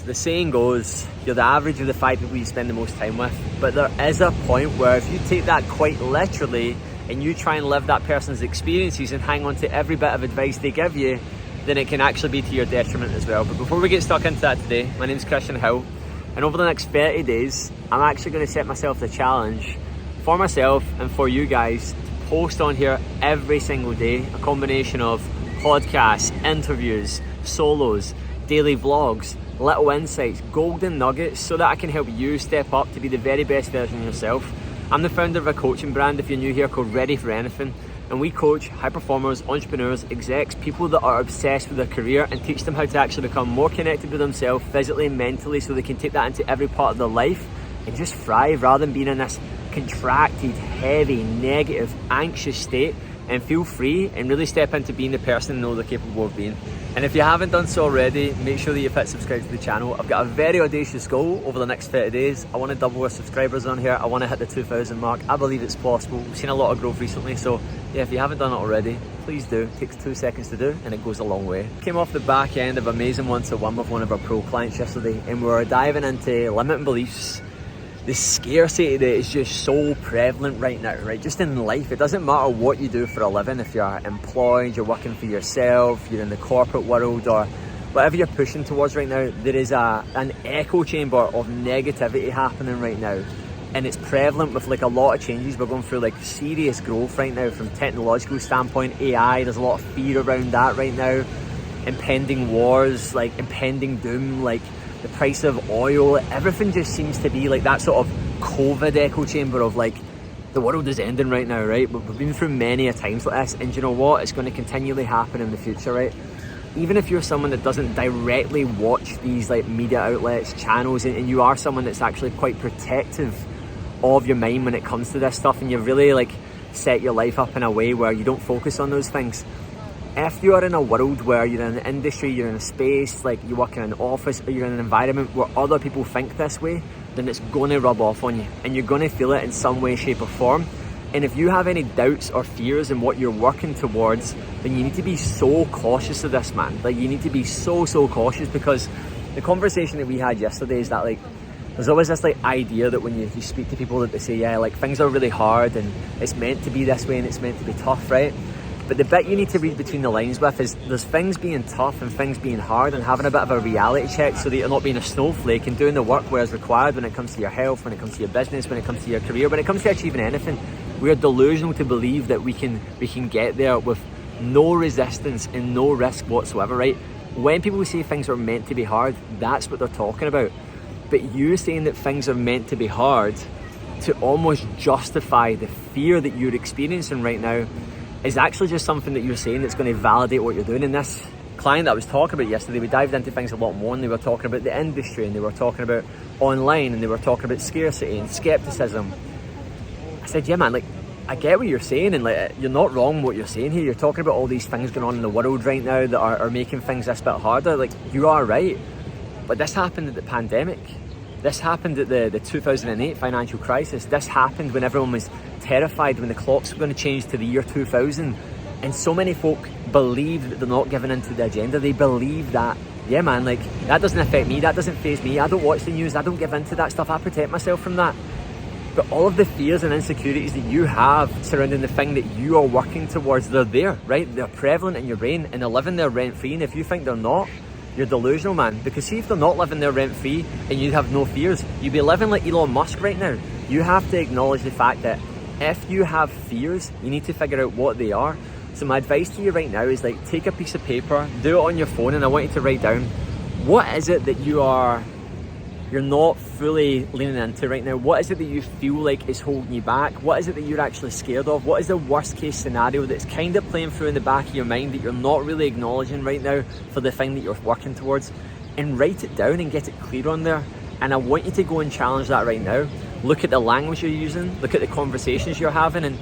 The saying goes, you're the average of the 5 people you spend the most time with. But there is a point where if you take that quite literally and you try and live that person's experiences and hang on to every bit of advice they give you, then it can actually be to your detriment as well. But before we get stuck into that today, my name's Kristian, and over the next 30 days, I'm actually going to set myself the challenge for myself and for you guys to post on here every single day, a combination of podcasts, interviews, solos, daily vlogs, little insights, golden nuggets, so that I can help you step up to be the very best version of yourself. I'm the founder of a coaching brand, if you're new here, called Ready for Anything, and we coach high performers, entrepreneurs, execs, people that are obsessed with their career, and teach them how to actually become more connected with themselves physically and mentally, so they can take that into every part of their life and just thrive rather than being in this contracted, heavy, negative, anxious state, and feel free and really step into being the person they know they're capable of being. And if you haven't done so already, make sure that you've hit subscribe to the channel. I've got a very audacious goal over the next 30 days. I want to double our subscribers on here. I want to hit the 2,000 mark. I believe it's possible. We've seen a lot of growth recently, so yeah, if you haven't done it already, please do. It takes 2 seconds to do and it goes a long way. Came off the back end of amazing one-to-one with one of our pro clients yesterday, and we were diving into limiting beliefs. The scarcity that is just so prevalent right now, right? Just in life, it doesn't matter what you do for a living. If you're employed, you're working for yourself, you're in the corporate world, or whatever you're pushing towards right now, there is an echo chamber of negativity happening right now. And it's prevalent with like a lot of changes. We're going through like serious growth right now from technological standpoint, AI, there's a lot of fear around that right now. Impending wars, like impending doom, like the price of oil, everything just seems to be like that sort of COVID echo chamber of like, the world is ending right now, right? But we've been through many a times like this, and you know what? It's going to continually happen in the future, right? Even if you're someone that doesn't directly watch these like media outlets, channels, and you are someone that's actually quite protective of your mind when it comes to this stuff, and you've really like set your life up in a way where you don't focus on those things. If you are in a world where you're in an industry, you're in a space, like you work in an office, or you're in an environment where other people think this way, then it's going to rub off on you and you're going to feel it in some way, shape or form. And if you have any doubts or fears in what you're working towards, then you need to be so cautious of this, man. Like you need to be so cautious, because the conversation that we had yesterday is that like, there's always this like idea that when you speak to people that they say, yeah, like things are really hard and it's meant to be this way and it's meant to be tough, right? But the bit you need to read between the lines with is there's things being tough and things being hard, and having a bit of a reality check so that you're not being a snowflake and doing the work where it's required when it comes to your health, when it comes to your business, when it comes to your career, when it comes to achieving anything. We are delusional to believe that we can get there with no resistance and no risk whatsoever, right? When people say things are meant to be hard, that's what they're talking about. But you saying that things are meant to be hard to almost justify the fear that you're experiencing right now is actually just something that you're saying that's going to validate what you're doing. And this client that I was talking about yesterday, we dived into things a lot more, and they were talking about the industry, and they were talking about online, and they were talking about scarcity and skepticism. I said, yeah man, like I get what you're saying, and like you're not wrong in what you're saying here. You're talking about all these things going on in the world right now that are making things this bit harder. Like you are right, but this happened at the pandemic. This happened at the 2008 financial crisis. This happened when everyone was terrified when the clocks were going to change to the year 2000. And so many folk believe that they're not giving into the agenda. They believe that, yeah man, like that doesn't affect me, that doesn't faze me, I don't watch the news, I don't give into that stuff, I protect myself from that. But all of the fears and insecurities that you have surrounding the thing that you are working towards, they're there, right? They're prevalent in your brain and they're living there rent-free. And if you think they're not, you're delusional, man. Because see, if they're not living there rent-free and you have no fears, you'd be living like Elon Musk right now. You have to acknowledge the fact that if you have fears, you need to figure out what they are. So my advice to you right now is like, take a piece of paper, do it on your phone, and I want you to write down, what is it that you're not fully leaning into right now? What is it that you feel like is holding you back? What is it that you're actually scared of? What is the worst case scenario that's kind of playing through in the back of your mind that you're not really acknowledging right now for the thing that you're working towards? And write it down and get it clear on there. And I want you to go and challenge that right now. Look at the language you're using, look at the conversations you're having. And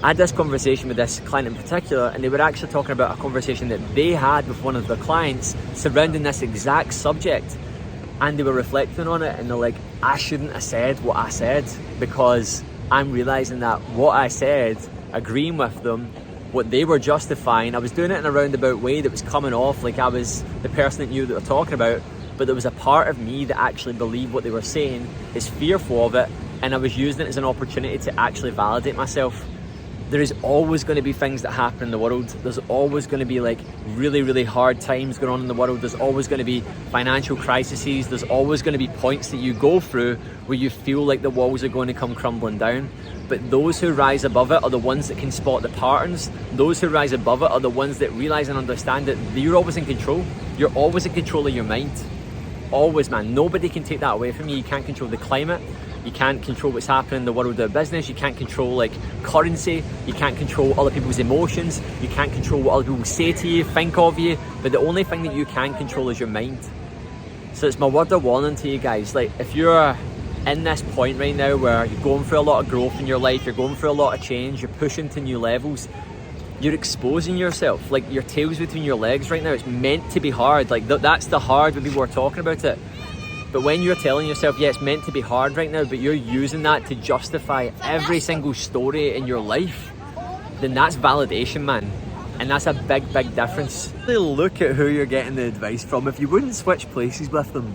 I had this conversation with this client in particular, and they were actually talking about a conversation that they had with one of their clients surrounding this exact subject. And they were reflecting on it, and they're like, I shouldn't have said what I said, because I'm realizing that what I said, agreeing with them, what they were justifying, I was doing it in a roundabout way that was coming off like I was the person that knew that they're talking about. but there was a part of me that actually believed what they were saying, is fearful of it, and I was using it as an opportunity to actually validate myself. There is always going to be things that happen in the world. There's always going to be like really, really hard times going on in the world. There's always going to be financial crises. There's always going to be points that you go through where you feel like the walls are going to come crumbling down. But those who rise above it are the ones that can spot the patterns. Those who rise above it are the ones that realize and understand that you're always in control. You're always in control of your mind. Always, man. Nobody can take that away from you. You can't control the climate. You can't control what's happening in the world of business. You can't control like currency. You can't control other people's emotions. You can't control what other people say to you, think of you. But the only thing that you can control is your mind. So it's my word of warning to you guys. Like, if you're in this point right now where you're going through a lot of growth in your life, you're going through a lot of change, you're pushing to new levels, you're exposing yourself. Like, your tail's between your legs right now. It's meant to be hard. Like, that's the hard when people are talking about it. But when you're telling yourself, yeah, it's meant to be hard right now, but you're using that to justify every single story in your life, then that's validation, man. And that's a big, big difference. Look at who you're getting the advice from. If you wouldn't switch places with them,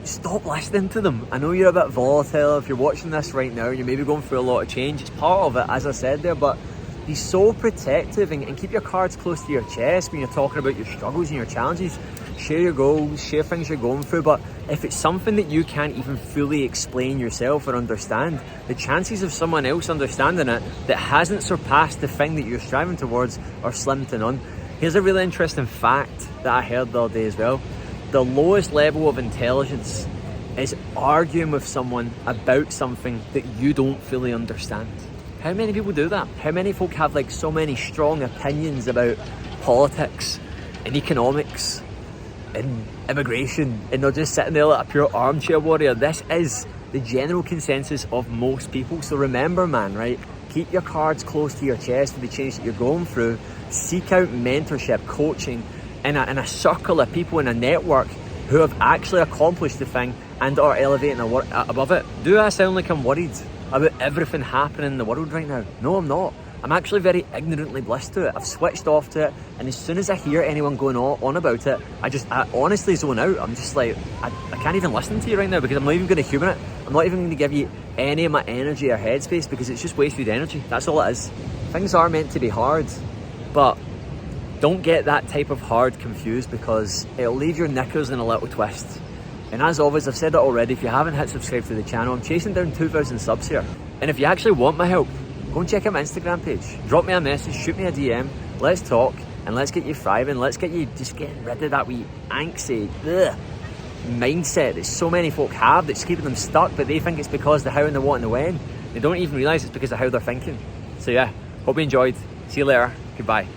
stop listening to them. I know you're a bit volatile. If you're watching this right now, you're maybe going through a lot of change. It's part of it, as I said there, but be so protective and keep your cards close to your chest when you're talking about your struggles and your challenges. Share your goals, share things you're going through, but if it's something that you can't even fully explain yourself or understand, the chances of someone else understanding it that hasn't surpassed the thing that you're striving towards are slim to none. Here's a really interesting fact that I heard the other day as well. The lowest level of intelligence is arguing with someone about something that you don't fully understand. How many people do that? How many folk have like so many strong opinions about politics and economics and immigration, and they're just sitting there like a pure armchair warrior? This is the general consensus of most people. So remember, man, right? Keep your cards close to your chest for the change that you're going through. Seek out mentorship, coaching, in a circle of people, in a network who have actually accomplished the thing and are elevating above it. Do I sound like I'm worried about everything happening in the world right now? No, I'm not. I'm actually very ignorantly blissed to it. I've switched off to it, and as soon as I hear anyone going on about it, I honestly zone out. I'm just like, I can't even listen to you right now because I'm not even going to humour it. I'm not even going to give you any of my energy or headspace because it's just wasted energy. That's all it is. Things are meant to be hard, but don't get that type of hard confused because it'll leave your knickers in a little twist. And as always, I've said it already, if you haven't hit subscribe to the channel, I'm chasing down 2,000 subs here. And if you actually want my help, go and check out my Instagram page. Drop me a message, shoot me a DM, let's talk, and let's get you thriving. Let's get you just getting rid of that wee angsty mindset that so many folk have that's keeping them stuck, but they think it's because of the how and the what and the when. They don't even realise it's because of how they're thinking. So yeah, hope you enjoyed. See you later. Goodbye.